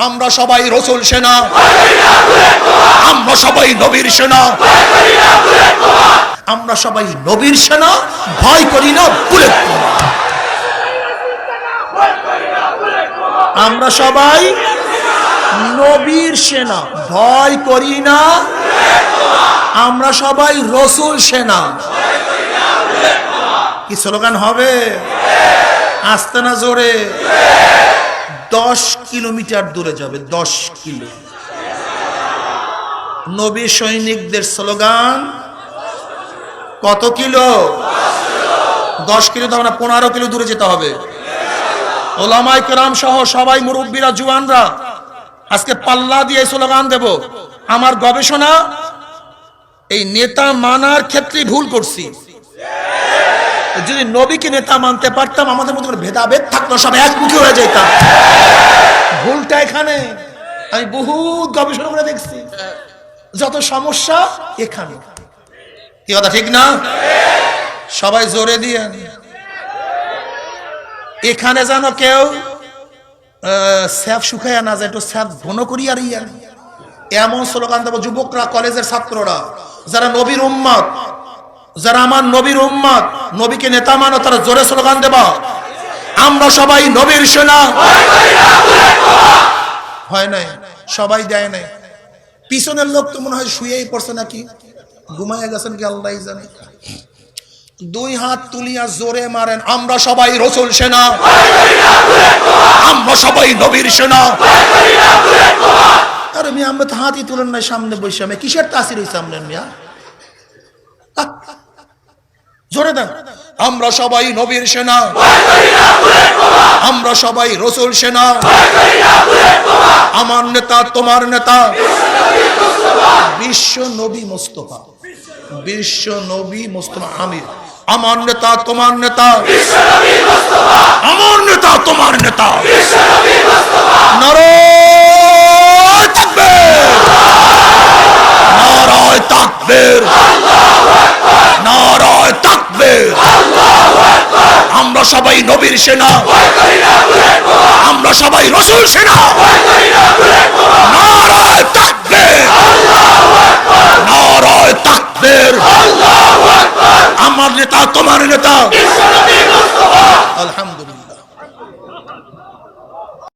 আমরা সবাই রাসূল সেনা, আমরা সবাই নবীর সেনা, আমরা সবাই নবীর সেনা, ভয় করি না বুলেট বোমা। আমরা সবাই নবীর সেনা, ভয় করি না, আমরা সবাই রাসূল সেনা। কি স্লোগান হবে? আস্তে না জোরে? 10 কিলোমিটার দূরে যাবে, 10 কিলো। নবী সৈনিকদের স্লোগান কত কিলো? 10 কিলো। তো আমরা 15 কিলো দূরে যেতে হবে। ওলামায়ে কেরাম সহ সবাই, মুরব্বীরা, জওয়ানরা আজকে পাল্লা দিয়ে স্লোগান দেব। আমার গবেষণা, এই নেতা মানার ক্ষেত্রে ভুল করছি। যদি নবীকে নেতা মানতে পারতাম, আমাদের মধ্যে কোনো ভেদাভেদ থাকতো, সব একমুখী হয়ে যেতাম। ভুলটা এখানে। আমি বহুত গবেষণা করে দেখছি, যত সমস্যা এখানে। কি কথা ঠিক না? সবাই জোরে দিয়ে। এখানে যেন কেউ স্যাপ শুকাইয়া না যায়, একটু স্যাপ ঘন করি আর এমন স্লোগান দেবো। যুবকরা, কলেজের ছাত্ররা, যারা নবীর উম্মত, যারা আমার নবীর উম্মত, নবীকে নেতা মানো, তারা জোরে স্লোগান দেবা, আমরা সবাই নবীর সেনা। হয় নাই? সবাই দেয় নাই। পিছনের লোক তো মনে হয় শুয়েই পড়ছে নাকি, ঘুমাইয়া গেছেন কি আল্লাহ জানে। 2 হাত তুলিয়া জোরে মারেন, আমরা সবাই রাসূল সেনা, আমরা সবাই নবীর সেনা। আরে মিয়া, আমরা তো হাতই তুলেন নাই, সামনে বসে আমি কিসের তাসির হইছে আপনার মিয়া? জোরে দেন, আমরা সবাই নবীর সেনা, আমরা সবাই রাসূল সেনা। আমার নেতা তোমার নেতা বিশ্ব নবী মুস্তাফা, বিশ্ব নবী মুস্তাফা আমির। আমার নেতা তোমার নেতা, আমার নেতা তোমার নেতা। নারায়ে তাকবীর, নারায়ে তাকবীর, নারায়ে তাকবীর। আমরা সবাই নবীর সেনা, আমরা সবাই রাসূল সেনা। নারায়ে তাকবীর, নারায়ে তাকবীর। আমার নেতা তোমার নেতা,